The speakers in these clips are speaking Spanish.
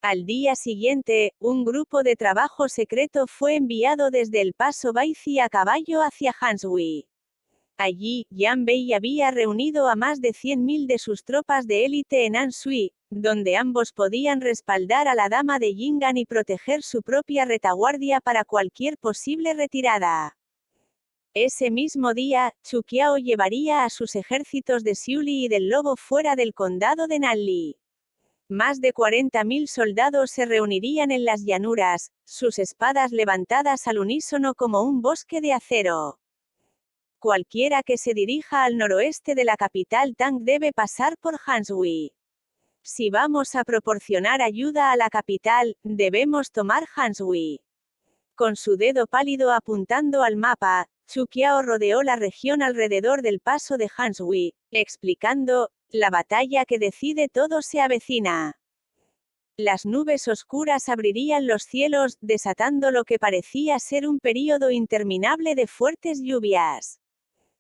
Al día siguiente, un grupo de trabajo secreto fue enviado desde el paso Baizi a caballo hacia Hanshui. Allí, Yan Bei había reunido a más de 100.000 de sus tropas de élite en Anshui, donde ambos podían respaldar a la dama de Yingan y proteger su propia retaguardia para cualquier posible retirada. Ese mismo día, Chu Qiao llevaría a sus ejércitos de Xiuli y del Lobo fuera del condado de Nanli. Más de 40.000 soldados se reunirían en las llanuras, sus espadas levantadas al unísono como un bosque de acero. Cualquiera que se dirija al noroeste de la capital Tang debe pasar por Hanshui. Si vamos a proporcionar ayuda a la capital, debemos tomar Hanshui. Con su dedo pálido apuntando al mapa, Chu Qiao rodeó la región alrededor del paso de Hanshui, explicando, la batalla que decide todo se avecina. Las nubes oscuras abrirían los cielos, desatando lo que parecía ser un período interminable de fuertes lluvias.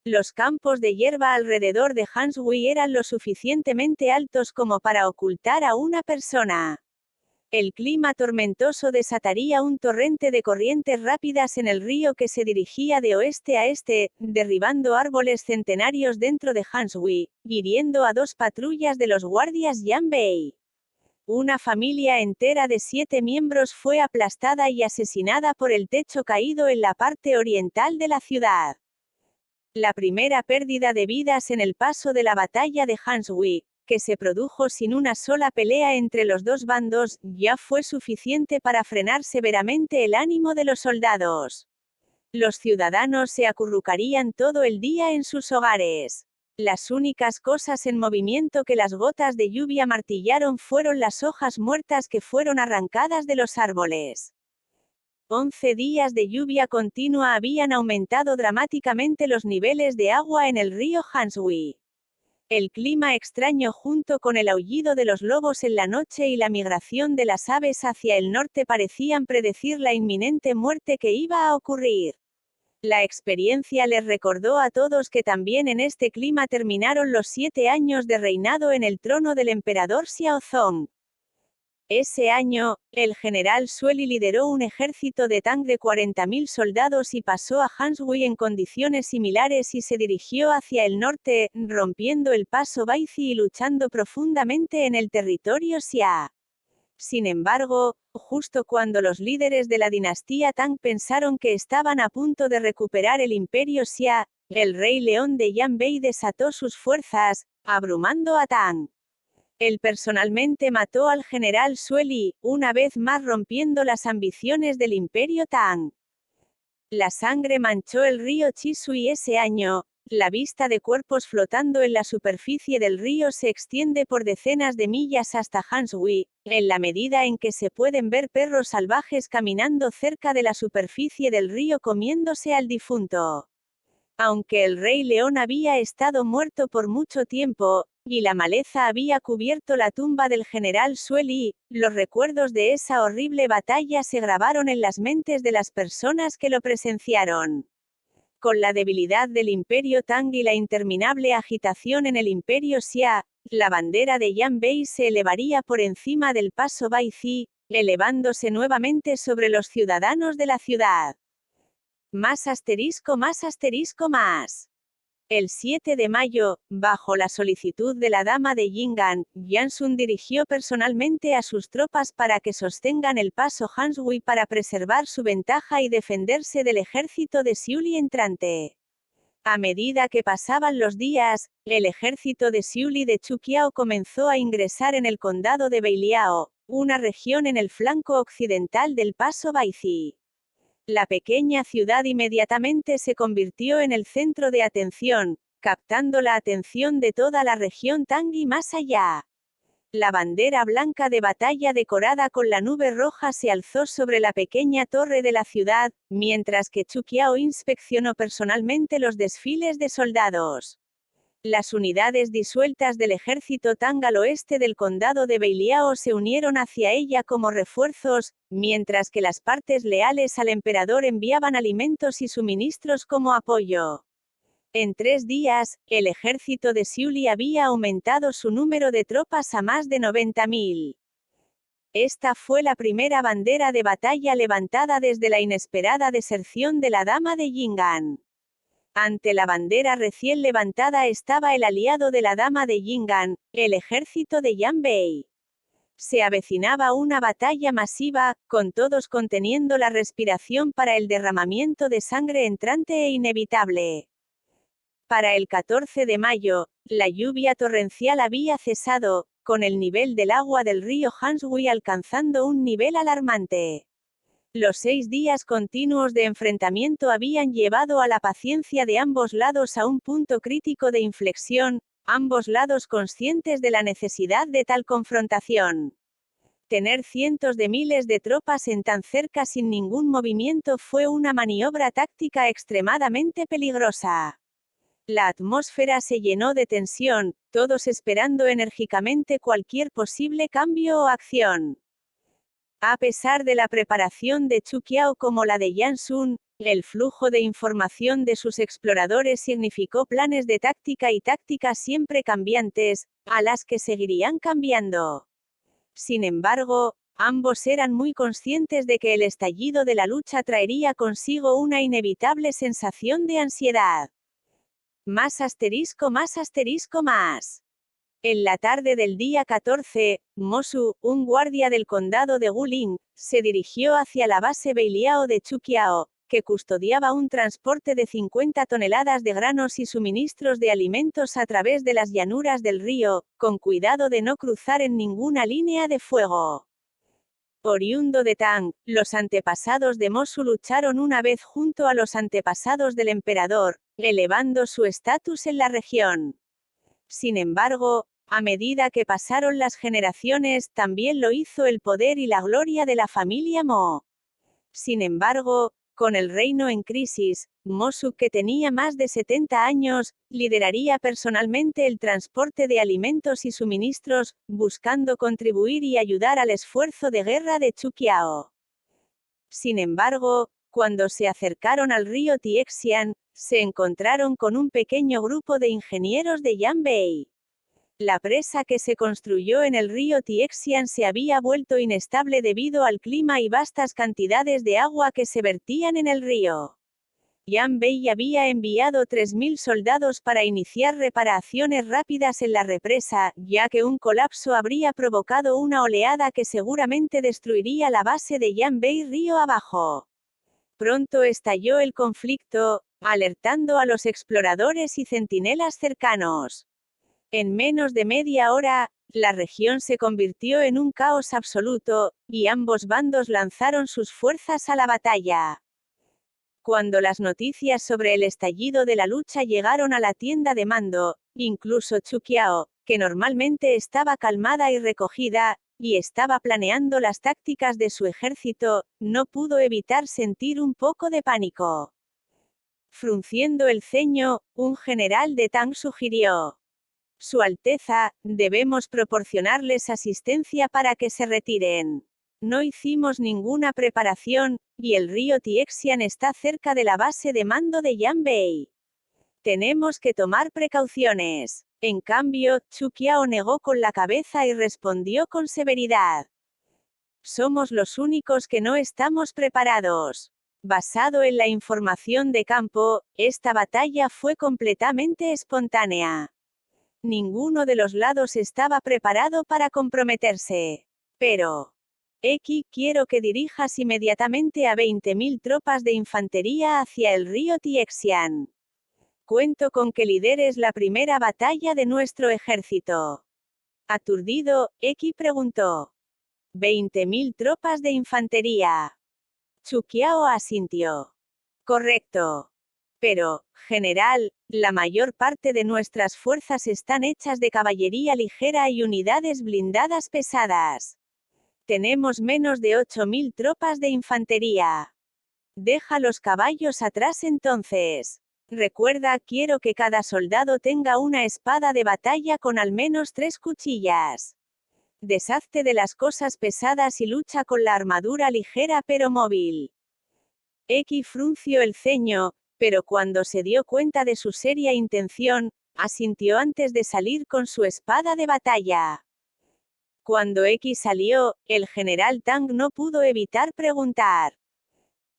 Los campos de hierba alrededor de Hanshui eran lo suficientemente altos como para ocultar a una persona. El clima tormentoso desataría un torrente de corrientes rápidas en el río que se dirigía de oeste a este, derribando árboles centenarios dentro de Hanshui, hiriendo a 2 patrullas de los guardias Yan Bei. Una familia entera de 7 miembros fue aplastada y asesinada por el techo caído en la parte oriental de la ciudad. La primera pérdida de vidas en el paso de la batalla de Hanshui, que se produjo sin una sola pelea entre los dos bandos, ya fue suficiente para frenar severamente el ánimo de los soldados. Los ciudadanos se acurrucarían todo el día en sus hogares. Las únicas cosas en movimiento que las gotas de lluvia martillaron fueron las hojas muertas que fueron arrancadas de los árboles. 11 días de lluvia continua habían aumentado dramáticamente los niveles de agua en el río Hanshui. El clima extraño junto con el aullido de los lobos en la noche y la migración de las aves hacia el norte parecían predecir la inminente muerte que iba a ocurrir. La experiencia les recordó a todos que también en este clima terminaron los 7 años de reinado en el trono del emperador Xiaozong. Ese año, el general Sueli lideró un ejército de Tang de 40.000 soldados y pasó a Hanshui en condiciones similares y se dirigió hacia el norte, rompiendo el paso Baizi y luchando profundamente en el territorio Xia. Sin embargo, justo cuando los líderes de la dinastía Tang pensaron que estaban a punto de recuperar el imperio Xia, el rey león de Yan Bei desató sus fuerzas, abrumando a Tang. Él personalmente mató al general Sueli, una vez más rompiendo las ambiciones del imperio Tang. La sangre manchó el río Chisui ese año. La vista de cuerpos flotando en la superficie del río se extiende por decenas de millas hasta Hanshui, en la medida en que se pueden ver perros salvajes caminando cerca de la superficie del río comiéndose al difunto. Aunque el rey león había estado muerto por mucho tiempo, y la maleza había cubierto la tumba del general Sueli, los recuerdos de esa horrible batalla se grabaron en las mentes de las personas que lo presenciaron. Con la debilidad del imperio Tang y la interminable agitación en el imperio Xia, la bandera de Yan Bei se elevaría por encima del paso Baizi, elevándose nuevamente sobre los ciudadanos de la ciudad. Más asterisco más asterisco más. El 7 de mayo, bajo la solicitud de la dama de Yingan, Yan Sun dirigió personalmente a sus tropas para que sostengan el paso Hanshui para preservar su ventaja y defenderse del ejército de Xiuli entrante. A medida que pasaban los días, el ejército de Xiuli de Chu Qiao comenzó a ingresar en el condado de Beiliao, una región en el flanco occidental del paso Baizi. La pequeña ciudad inmediatamente se convirtió en el centro de atención, captando la atención de toda la región Tang y más allá. La bandera blanca de batalla decorada con la nube roja se alzó sobre la pequeña torre de la ciudad, mientras que Chu Qiao inspeccionó personalmente los desfiles de soldados. Las unidades disueltas del ejército Tang al oeste del condado de Beiliao se unieron hacia ella como refuerzos, mientras que las partes leales al emperador enviaban alimentos y suministros como apoyo. En 3 días, el ejército de Xiuli había aumentado su número de tropas a más de 90.000. Esta fue la primera bandera de batalla levantada desde la inesperada deserción de la Dama de Yingan. Ante la bandera recién levantada estaba el aliado de la Dama de Yingan, el ejército de Yanbei. Se avecinaba una batalla masiva, con todos conteniendo la respiración para el derramamiento de sangre entrante e inevitable. Para el 14 de mayo, la lluvia torrencial había cesado, con el nivel del agua del río Hanshui alcanzando un nivel alarmante. Los 6 días continuos de enfrentamiento habían llevado a la paciencia de ambos lados a un punto crítico de inflexión, ambos lados conscientes de la necesidad de tal confrontación. Tener cientos de miles de tropas en tan cerca sin ningún movimiento fue una maniobra táctica extremadamente peligrosa. La atmósfera se llenó de tensión, todos esperando enérgicamente cualquier posible cambio o acción. A pesar de la preparación de Chu Qiao como la de Yan Sun, el flujo de información de sus exploradores significó planes de táctica y tácticas siempre cambiantes, a las que seguirían cambiando. Sin embargo, ambos eran muy conscientes de que el estallido de la lucha traería consigo una inevitable sensación de ansiedad. Más asterisco más asterisco más. En la tarde del día 14, Mosu, un guardia del condado de Guling, se dirigió hacia la base Beiliao de Chu Qiao, que custodiaba un transporte de 50 toneladas de granos y suministros de alimentos a través de las llanuras del río, con cuidado de no cruzar en ninguna línea de fuego. Oriundo de Tang, los antepasados de Mosu lucharon una vez junto a los antepasados del emperador, elevando su estatus en la región. Sin embargo, a medida que pasaron las generaciones, también lo hizo el poder y la gloria de la familia Mo. Sin embargo, con el reino en crisis, Mosu, que tenía más de 70 años, lideraría personalmente el transporte de alimentos y suministros, buscando contribuir y ayudar al esfuerzo de guerra de Chu Qiao. Sin embargo, cuando se acercaron al río Tiexian, se encontraron con un pequeño grupo de ingenieros de Yanbei. La presa que se construyó en el río Tiexian se había vuelto inestable debido al clima y vastas cantidades de agua que se vertían en el río. Yanbei había enviado 3.000 soldados para iniciar reparaciones rápidas en la represa, ya que un colapso habría provocado una oleada que seguramente destruiría la base de Yanbei río abajo. Pronto estalló el conflicto, alertando a los exploradores y centinelas cercanos. En menos de media hora, la región se convirtió en un caos absoluto, y ambos bandos lanzaron sus fuerzas a la batalla. Cuando las noticias sobre el estallido de la lucha llegaron a la tienda de mando, incluso Chu Qiao, que normalmente estaba calmada y recogida, y estaba planeando las tácticas de su ejército, no pudo evitar sentir un poco de pánico. Frunciendo el ceño, un general de Tang sugirió: Su Alteza, debemos proporcionarles asistencia para que se retiren. No hicimos ninguna preparación, y el río Tiexian está cerca de la base de mando de Yanbei. Tenemos que tomar precauciones. En cambio, Chu Qiao negó con la cabeza y respondió con severidad: Somos los únicos que no estamos preparados. Basado en la información de campo, esta batalla fue completamente espontánea. Ninguno de los lados estaba preparado para comprometerse. Pero, quiero que dirijas inmediatamente a 20.000 tropas de infantería hacia el río Tiexian. Cuento con que lideres la primera batalla de nuestro ejército. Aturdido, preguntó: 20.000 tropas de infantería. Chu Qiao asintió. Correcto. Pero, general, la mayor parte de nuestras fuerzas están hechas de caballería ligera y unidades blindadas pesadas. Tenemos menos de 8.000 tropas de infantería. Deja los caballos atrás entonces. Recuerda, quiero que cada soldado tenga una espada de batalla con al menos 3 cuchillas. Deshazte de las cosas pesadas y lucha con la armadura ligera pero móvil. Frunció el ceño, pero cuando se dio cuenta de su seria intención, asintió antes de salir con su espada de batalla. Cuando X salió, el general Tang no pudo evitar preguntar.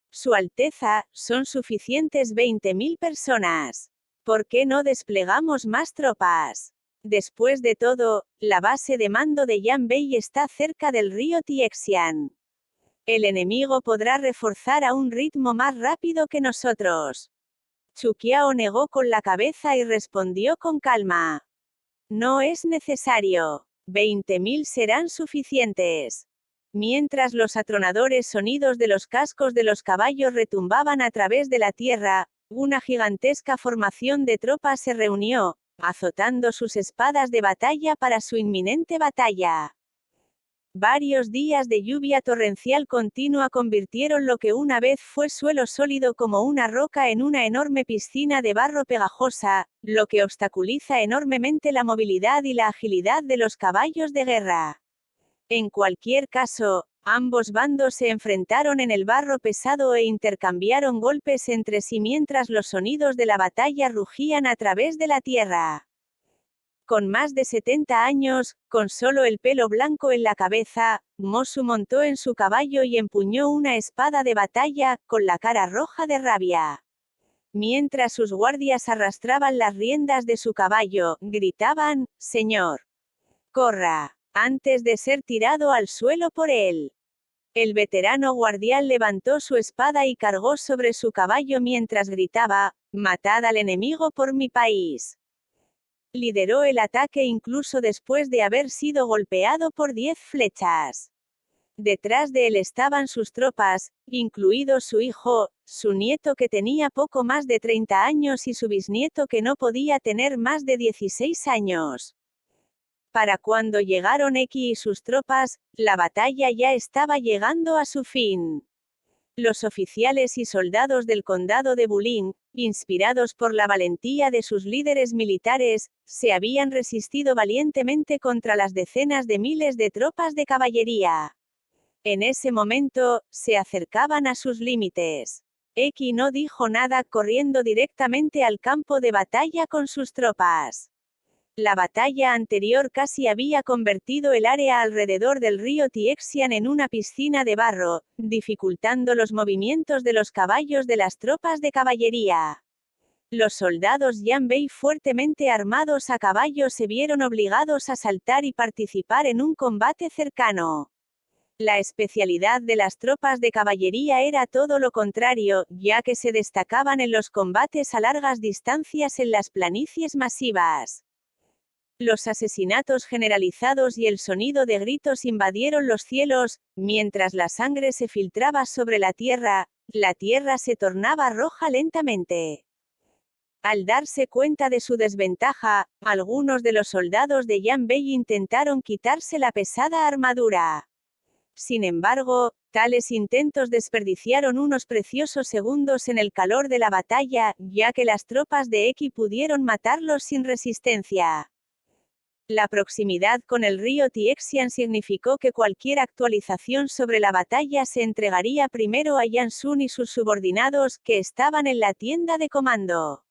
Su Alteza, son suficientes 20.000 personas. ¿Por qué no desplegamos más tropas? Después de todo, la base de mando de Yanbei está cerca del río Tiexian. El enemigo podrá reforzar a un ritmo más rápido que nosotros. Chu Qiao negó con la cabeza y respondió con calma. No es necesario. 20.000 serán suficientes. Mientras los atronadores sonidos de los cascos de los caballos retumbaban a través de la tierra, una gigantesca formación de tropas se reunió, azotando sus espadas de batalla para su inminente batalla. Varios días de lluvia torrencial continua convirtieron lo que una vez fue suelo sólido como una roca en una enorme piscina de barro pegajosa, lo que obstaculiza enormemente la movilidad y la agilidad de los caballos de guerra. En cualquier caso, ambos bandos se enfrentaron en el barro pesado e intercambiaron golpes entre sí mientras los sonidos de la batalla rugían a través de la tierra. Con más de 70 años, con solo el pelo blanco en la cabeza, Mosu montó en su caballo y empuñó una espada de batalla, con la cara roja de rabia. Mientras sus guardias arrastraban las riendas de su caballo, gritaban, «Señor, corra», antes de ser tirado al suelo por él. El veterano guardián levantó su espada y cargó sobre su caballo mientras gritaba, «Matad al enemigo por mi país». Lideró el ataque incluso después de haber sido golpeado por 10 flechas. Detrás de él estaban sus tropas, incluido su hijo, su nieto que tenía poco más de 30 años y su bisnieto que no podía tener más de 16 años. Para cuando llegaron X y sus tropas, la batalla ya estaba llegando a su fin. Los oficiales y soldados del condado de Bulin, inspirados por la valentía de sus líderes militares, se habían resistido valientemente contra las decenas de miles de tropas de caballería. En ese momento, se acercaban a sus límites. X no dijo nada, corriendo directamente al campo de batalla con sus tropas. La batalla anterior casi había convertido el área alrededor del río Tiexian en una piscina de barro, dificultando los movimientos de los caballos de las tropas de caballería. Los soldados Yanbei fuertemente armados a caballo se vieron obligados a saltar y participar en un combate cercano. La especialidad de las tropas de caballería era todo lo contrario, ya que se destacaban en los combates a largas distancias en las planicies masivas. Los asesinatos generalizados y el sonido de gritos invadieron los cielos, mientras la sangre se filtraba sobre la tierra se tornaba roja lentamente. Al darse cuenta de su desventaja, algunos de los soldados de Yanbei intentaron quitarse la pesada armadura. Sin embargo, tales intentos desperdiciaron unos preciosos segundos en el calor de la batalla, ya que las tropas de X pudieron matarlos sin resistencia. La proximidad con el río Tiexian significó que cualquier actualización sobre la batalla se entregaría primero a Yan Sun y sus subordinados, que estaban en la tienda de comando.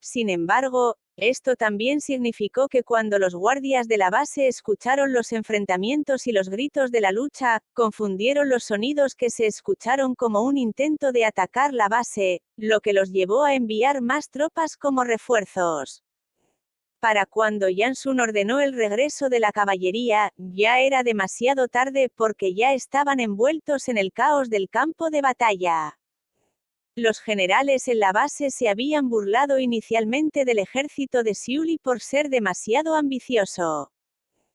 Sin embargo, esto también significó que cuando los guardias de la base escucharon los enfrentamientos y los gritos de la lucha, confundieron los sonidos que se escucharon como un intento de atacar la base, lo que los llevó a enviar más tropas como refuerzos. Para cuando Yan Sun ordenó el regreso de la caballería, ya era demasiado tarde porque ya estaban envueltos en el caos del campo de batalla. Los generales en la base se habían burlado inicialmente del ejército de Xiuli por ser demasiado ambicioso.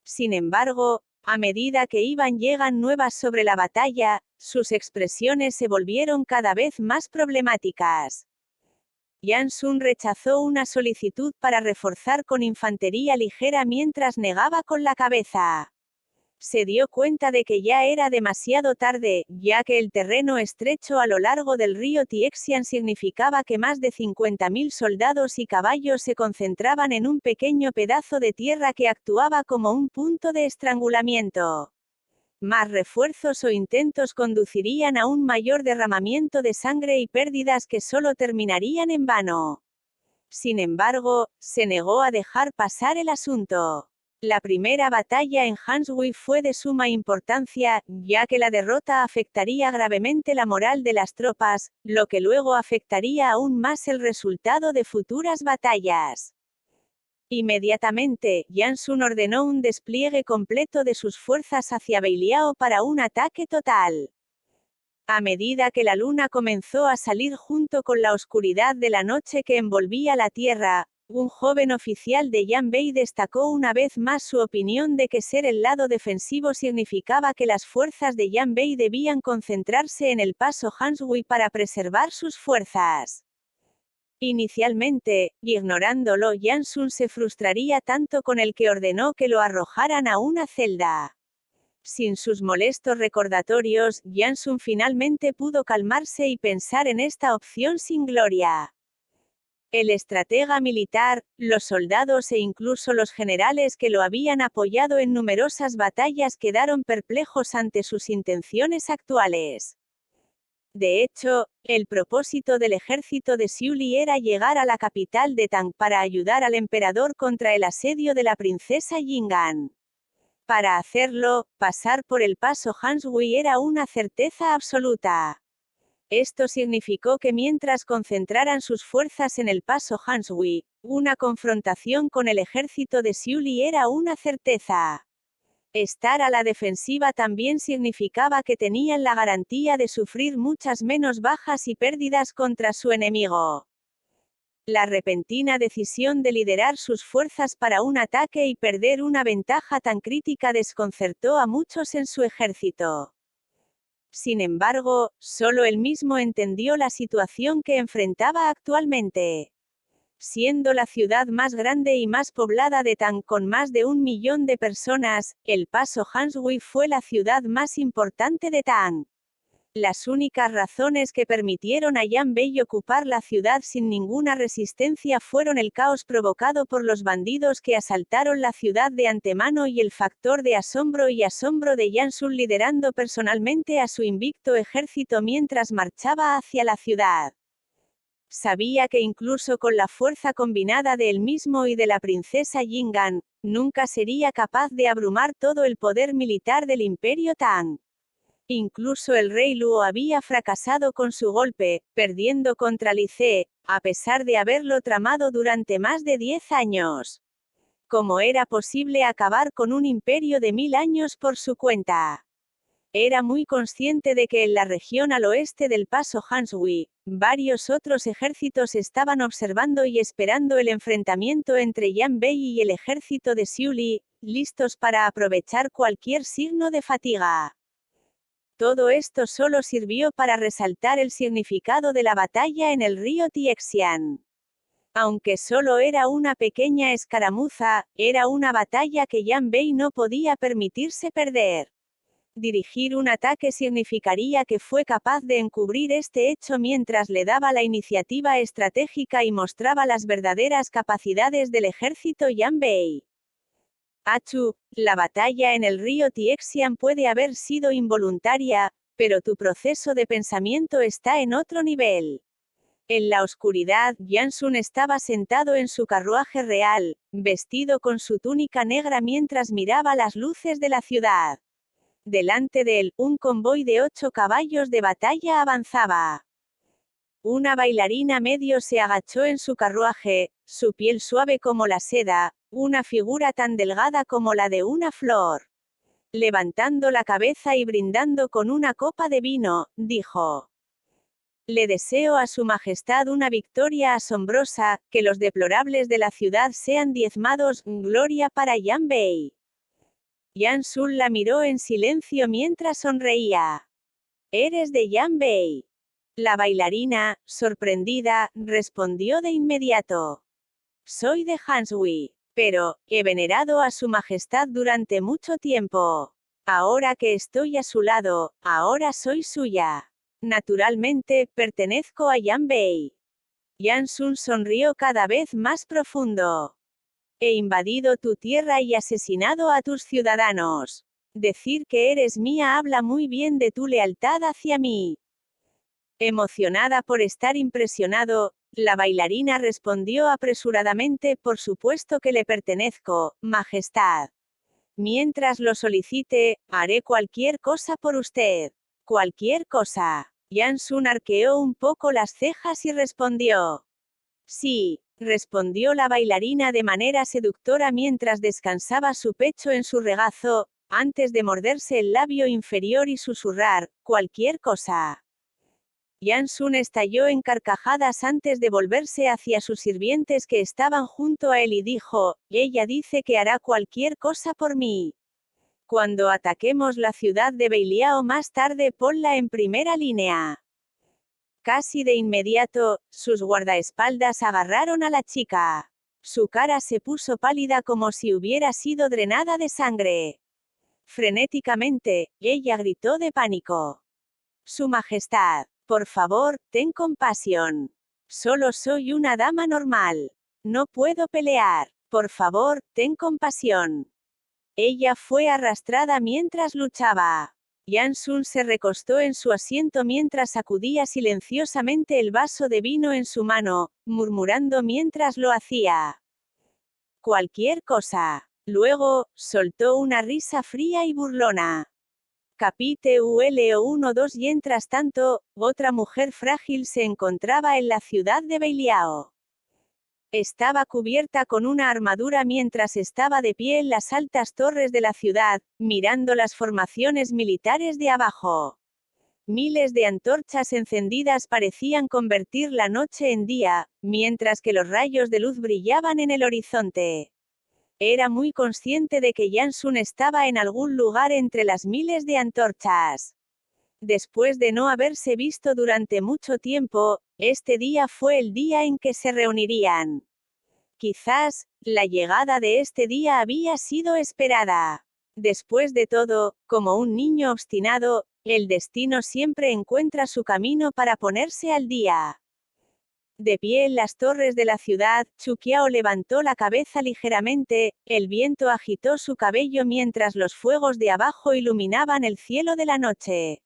Sin embargo, a medida que llegan nuevas sobre la batalla, sus expresiones se volvieron cada vez más problemáticas. Yan Sun rechazó una solicitud para reforzar con infantería ligera mientras negaba con la cabeza. Se dio cuenta de que ya era demasiado tarde, ya que el terreno estrecho a lo largo del río Tiexian significaba que más de 50.000 soldados y caballos se concentraban en un pequeño pedazo de tierra que actuaba como un punto de estrangulamiento. Más refuerzos o intentos conducirían a un mayor derramamiento de sangre y pérdidas que solo terminarían en vano. Sin embargo, se negó a dejar pasar el asunto. La primera batalla en Hanshui fue de suma importancia, ya que la derrota afectaría gravemente la moral de las tropas, lo que luego afectaría aún más el resultado de futuras batallas. Inmediatamente, Jansun ordenó un despliegue completo de sus fuerzas hacia Beiliao para un ataque total. A medida que la luna comenzó a salir junto con la oscuridad de la noche que envolvía la tierra, un joven oficial de Yanbei destacó una vez más su opinión de que ser el lado defensivo significaba que las fuerzas de Yanbei debían concentrarse en el paso Hanshui para preservar sus fuerzas. Inicialmente, ignorándolo, Jansun se frustraría tanto con el que ordenó que lo arrojaran a una celda. Sin sus molestos recordatorios, Jansun finalmente pudo calmarse y pensar en esta opción sin gloria. El estratega militar, los soldados e incluso los generales que lo habían apoyado en numerosas batallas quedaron perplejos ante sus intenciones actuales. De hecho, el propósito del ejército de Xiuli era llegar a la capital de Tang para ayudar al emperador contra el asedio de la princesa Yingan. Para hacerlo, pasar por el paso Hanshui era una certeza absoluta. Esto significó que mientras concentraran sus fuerzas en el paso Hanshui, una confrontación con el ejército de Xiuli era una certeza. Estar a la defensiva también significaba que tenían la garantía de sufrir muchas menos bajas y pérdidas contra su enemigo. La repentina decisión de liderar sus fuerzas para un ataque y perder una ventaja tan crítica desconcertó a muchos en su ejército. Sin embargo, solo él mismo entendió la situación que enfrentaba actualmente. Siendo la ciudad más grande y más poblada de Tang con más de 1 millón de personas, el paso Hanshui fue la ciudad más importante de Tang. Las únicas razones que permitieron a Yanbei ocupar la ciudad sin ninguna resistencia fueron el caos provocado por los bandidos que asaltaron la ciudad de antemano y el factor de asombro de Jansun liderando personalmente a su invicto ejército mientras marchaba hacia la ciudad. Sabía que incluso con la fuerza combinada de él mismo y de la princesa Yingan, nunca sería capaz de abrumar todo el poder militar del imperio Tang. Incluso el rey Luo había fracasado con su golpe, perdiendo contra Li Ce, a pesar de haberlo tramado durante más de 10 años. ¿Cómo era posible acabar con un imperio de 1000 años por su cuenta? Era muy consciente de que en la región al oeste del paso Hanshui, varios otros ejércitos estaban observando y esperando el enfrentamiento entre Yanbei y el ejército de Xiuli, listos para aprovechar cualquier signo de fatiga. Todo esto solo sirvió para resaltar el significado de la batalla en el río Tiexian. Aunque solo era una pequeña escaramuza, era una batalla que Yanbei no podía permitirse perder. Dirigir un ataque significaría que fue capaz de encubrir este hecho mientras le daba la iniciativa estratégica y mostraba las verdaderas capacidades del ejército Yanbei. Achu, la batalla en el río Tiexian puede haber sido involuntaria, pero tu proceso de pensamiento está en otro nivel. En la oscuridad, Jansun estaba sentado en su carruaje real, vestido con su túnica negra mientras miraba las luces de la ciudad. Delante de él, un convoy de 8 caballos de batalla avanzaba. Una bailarina medio se agachó en su carruaje, su piel suave como la seda, una figura tan delgada como la de una flor. Levantando la cabeza y brindando con una copa de vino, dijo: «Le deseo a su majestad una victoria asombrosa, que los deplorables de la ciudad sean diezmados, gloria para Yanbei». Jansun la miró en silencio mientras sonreía. «¿Eres de Yanbei?». La bailarina, sorprendida, respondió de inmediato: «Soy de Hanshui, pero he venerado a su majestad durante mucho tiempo. Ahora que estoy a su lado, ahora soy suya. Naturalmente, pertenezco a Yanbei». Jansun sonrió cada vez más profundo. «He invadido tu tierra y asesinado a tus ciudadanos. Decir que eres mía habla muy bien de tu lealtad hacia mí». Emocionada por estar impresionado, La bailarina respondió apresuradamente: por supuesto que le pertenezco, Majestad. Mientras lo solicite, haré cualquier cosa por usted. Cualquier cosa. Jansun arqueó un poco las cejas y respondió. Sí, respondió la bailarina de manera seductora mientras descansaba su pecho en su regazo, antes de morderse el labio inferior y susurrar, cualquier cosa. Jansun estalló en carcajadas antes de volverse hacia sus sirvientes que estaban junto a él y dijo, ella dice que hará cualquier cosa por mí. Cuando ataquemos la ciudad de Beiliao más tarde, ponla en primera línea. Casi de inmediato, sus guardaespaldas agarraron a la chica. Su cara se puso pálida como si hubiera sido drenada de sangre. Frenéticamente, ella gritó de pánico. Su Majestad, por favor, ten compasión. Solo soy una dama normal. No puedo pelear. Por favor, ten compasión. Ella fue arrastrada mientras luchaba. Jansun se recostó en su asiento mientras sacudía silenciosamente el vaso de vino en su mano, murmurando mientras lo hacía. Cualquier cosa. Luego, soltó una risa fría y burlona. Capítulo 1-2. Mientras tanto, otra mujer frágil se encontraba en la ciudad de Beiliao. Estaba cubierta con una armadura mientras estaba de pie en las altas torres de la ciudad, mirando las formaciones militares de abajo. Miles de antorchas encendidas parecían convertir la noche en día, mientras que los rayos de luz brillaban en el horizonte. Era muy consciente de que Jansun estaba en algún lugar entre las miles de antorchas. Después de no haberse visto durante mucho tiempo, este día fue el día en que se reunirían. Quizás, la llegada de este día había sido esperada. Después de todo, como un niño obstinado, el destino siempre encuentra su camino para ponerse al día. De pie en las torres de la ciudad, Chuqiao levantó la cabeza ligeramente, el viento agitó su cabello mientras los fuegos de abajo iluminaban el cielo de la noche.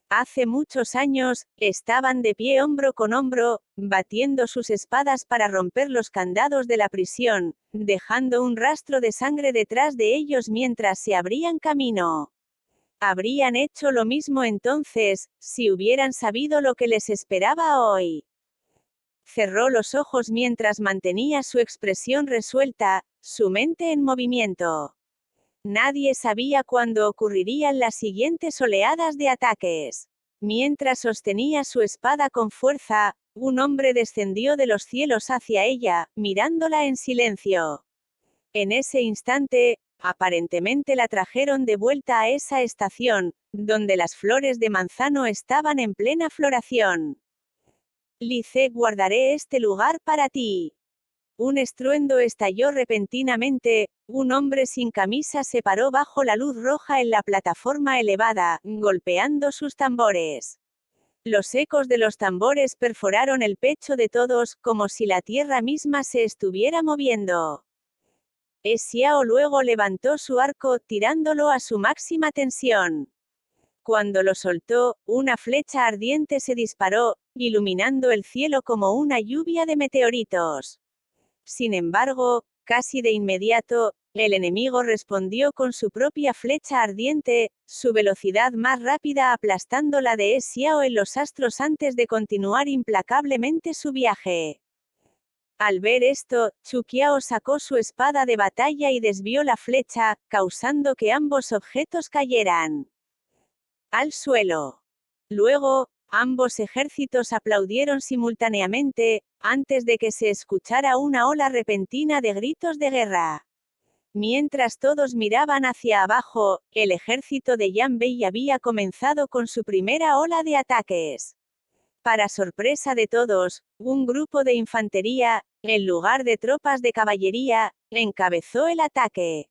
Hace muchos años, estaban de pie hombro con hombro, batiendo sus espadas para romper los candados de la prisión, dejando un rastro de sangre detrás de ellos mientras se abrían camino. Habrían hecho lo mismo entonces, si hubieran sabido lo que les esperaba hoy. Cerró los ojos mientras mantenía su expresión resuelta, su mente en movimiento. Nadie sabía cuándo ocurrirían las siguientes oleadas de ataques. Mientras sostenía su espada con fuerza, un hombre descendió de los cielos hacia ella, mirándola en silencio. En ese instante, aparentemente la trajeron de vuelta a esa estación, donde las flores de manzano estaban en plena floración. Lice, guardaré este lugar para ti. Un estruendo estalló repentinamente, un hombre sin camisa se paró bajo la luz roja en la plataforma elevada, golpeando sus tambores. Los ecos de los tambores perforaron el pecho de todos, como si la tierra misma se estuviera moviendo. Xiao luego levantó su arco, tirándolo a su máxima tensión. Cuando lo soltó, una flecha ardiente se disparó, iluminando el cielo como una lluvia de meteoritos. Sin embargo, casi de inmediato, el enemigo respondió con su propia flecha ardiente, su velocidad más rápida aplastando la de Xiao en los astros antes de continuar implacablemente su viaje. Al ver esto, Chuqiao sacó su espada de batalla y desvió la flecha, causando que ambos objetos cayeran al suelo. Luego, ambos ejércitos aplaudieron simultáneamente, antes de que se escuchara una ola repentina de gritos de guerra. Mientras todos miraban hacia abajo, el ejército de Yan Bei había comenzado con su primera ola de ataques. Para sorpresa de todos, un grupo de infantería, en lugar de tropas de caballería, encabezó el ataque.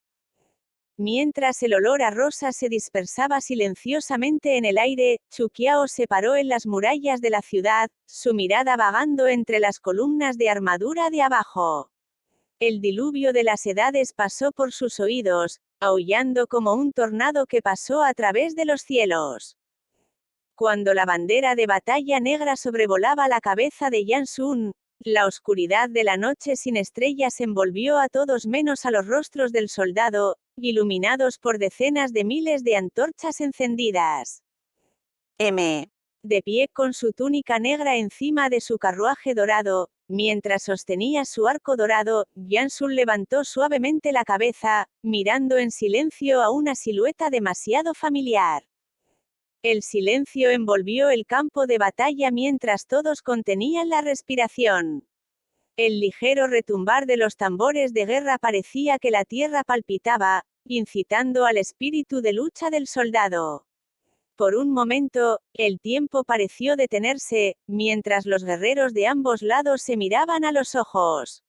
Mientras el olor a rosa se dispersaba silenciosamente en el aire, Chuqiao se paró en las murallas de la ciudad, su mirada vagando entre las columnas de armadura de abajo. El diluvio de las edades pasó por sus oídos, aullando como un tornado que pasó a través de los cielos. Cuando la bandera de batalla negra sobrevolaba la cabeza de Jansun, La oscuridad de la noche sin estrellas envolvió a todos menos a los rostros del soldado, iluminados por decenas de miles de antorchas encendidas. M. De pie con su túnica negra encima de su carruaje dorado, mientras sostenía su arco dorado, Jansun levantó suavemente la cabeza, mirando en silencio a una silueta demasiado familiar. El silencio envolvió el campo de batalla mientras todos contenían la respiración. El ligero retumbar de los tambores de guerra parecía que la tierra palpitaba, incitando al espíritu de lucha del soldado. Por un momento, el tiempo pareció detenerse, mientras los guerreros de ambos lados se miraban a los ojos.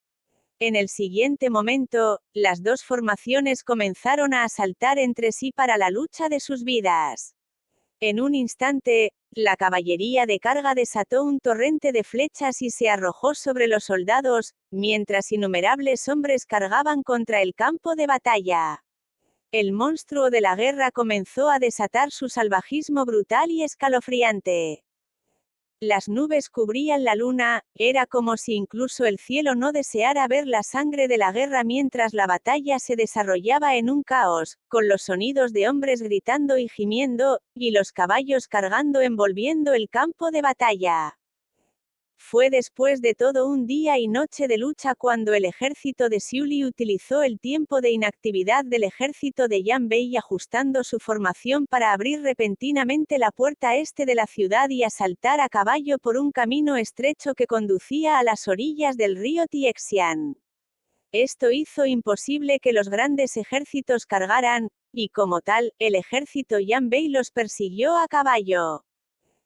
En el siguiente momento, las dos formaciones comenzaron a asaltar entre sí para la lucha de sus vidas. En un instante, la caballería de carga desató un torrente de flechas y se arrojó sobre los soldados, mientras innumerables hombres cargaban contra el campo de batalla. El monstruo de la guerra comenzó a desatar su salvajismo brutal y escalofriante. Las nubes cubrían la luna, era como si incluso el cielo no deseara ver la sangre de la guerra mientras la batalla se desarrollaba en un caos, con los sonidos de hombres gritando y gimiendo, y los caballos cargando envolviendo el campo de batalla. Fue después de todo un día y noche de lucha cuando el ejército de Xiuli utilizó el tiempo de inactividad del ejército de Yanbei ajustando su formación para abrir repentinamente la puerta este de la ciudad y asaltar a caballo por un camino estrecho que conducía a las orillas del río Tiexian. Esto hizo imposible que los grandes ejércitos cargaran, y como tal, el ejército Yanbei los persiguió a caballo.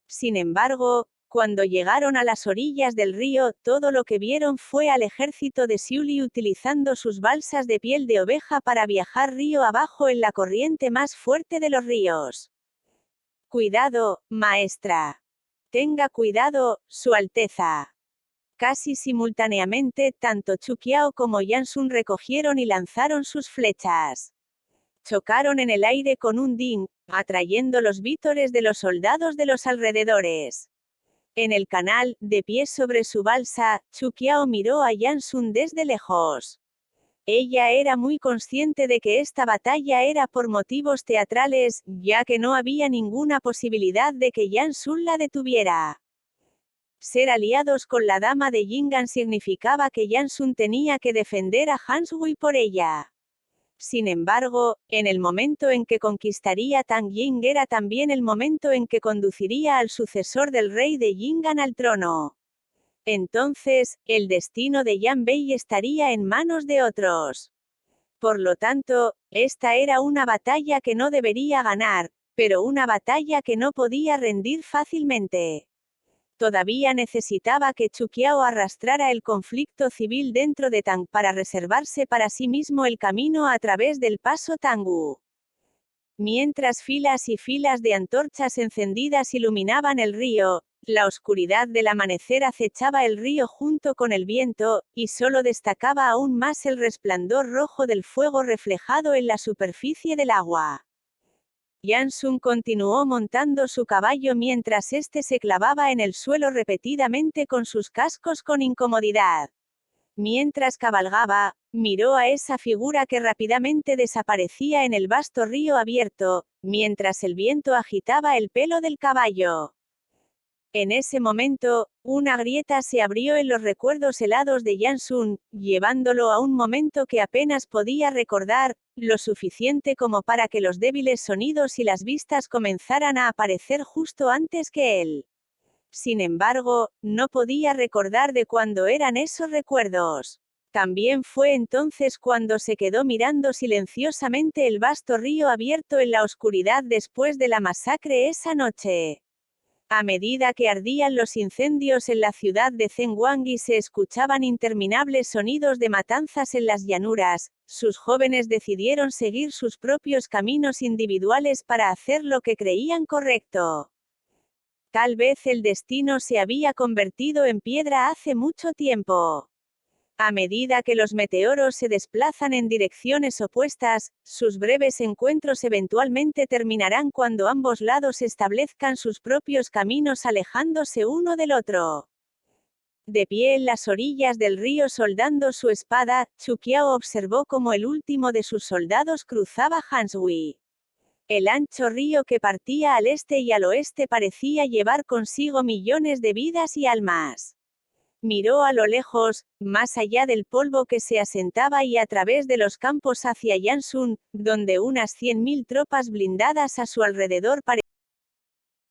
Sin embargo, cuando llegaron a las orillas del río, todo lo que vieron fue al ejército de Xiuli utilizando sus balsas de piel de oveja para viajar río abajo en la corriente más fuerte de los ríos. Cuidado, maestra. Tenga cuidado, Su Alteza. Casi simultáneamente, tanto Chuqiao como Jansun recogieron y lanzaron sus flechas. Chocaron en el aire con un ding, atrayendo los vítores de los soldados de los alrededores. En el canal, de pie sobre su balsa, Chuqiao miró a Jansun desde lejos. Ella era muy consciente de que esta batalla era por motivos teatrales, ya que no había ninguna posibilidad de que Jansun la detuviera. Ser aliados con la dama de Yingan significaba que Jansun tenía que defender a Hanshui por ella. Sin embargo, en el momento en que conquistaría Tang Ying era también el momento en que conduciría al sucesor del rey de Yingan al trono. Entonces, el destino de Yanbei estaría en manos de otros. Por lo tanto, esta era una batalla que no debería ganar, pero una batalla que no podía rendir fácilmente. Todavía necesitaba que Chuqiao arrastrara el conflicto civil dentro de Tang para reservarse para sí mismo el camino a través del paso Tanggu. Mientras filas y filas de antorchas encendidas iluminaban el río, la oscuridad del amanecer acechaba el río junto con el viento, y solo destacaba aún más el resplandor rojo del fuego reflejado en la superficie del agua. Jansun continuó montando su caballo mientras éste se clavaba en el suelo repetidamente con sus cascos con incomodidad. Mientras cabalgaba, miró a esa figura que rápidamente desaparecía en el vasto río abierto, mientras el viento agitaba el pelo del caballo. En ese momento, una grieta se abrió en los recuerdos helados de Jansun, llevándolo a un momento que apenas podía recordar, lo suficiente como para que los débiles sonidos y las vistas comenzaran a aparecer justo antes que él. Sin embargo, no podía recordar de cuándo eran esos recuerdos. También fue entonces cuando se quedó mirando silenciosamente el vasto río abierto en la oscuridad después de la masacre esa noche. A medida que ardían los incendios en la ciudad de Zhenguang y se escuchaban interminables sonidos de matanzas en las llanuras, sus jóvenes decidieron seguir sus propios caminos individuales para hacer lo que creían correcto. Tal vez el destino se había convertido en piedra hace mucho tiempo. A medida que los meteoros se desplazan en direcciones opuestas, sus breves encuentros eventualmente terminarán cuando ambos lados establezcan sus propios caminos alejándose uno del otro. De pie en las orillas del río soldando su espada, Chuqiao observó cómo el último de sus soldados cruzaba Hanshui. El ancho río que partía al este y al oeste parecía llevar consigo millones de vidas y almas. Miró a lo lejos, más allá del polvo que se asentaba y a través de los campos hacia Yansun, donde unas 100.000 tropas blindadas a su alrededor parecían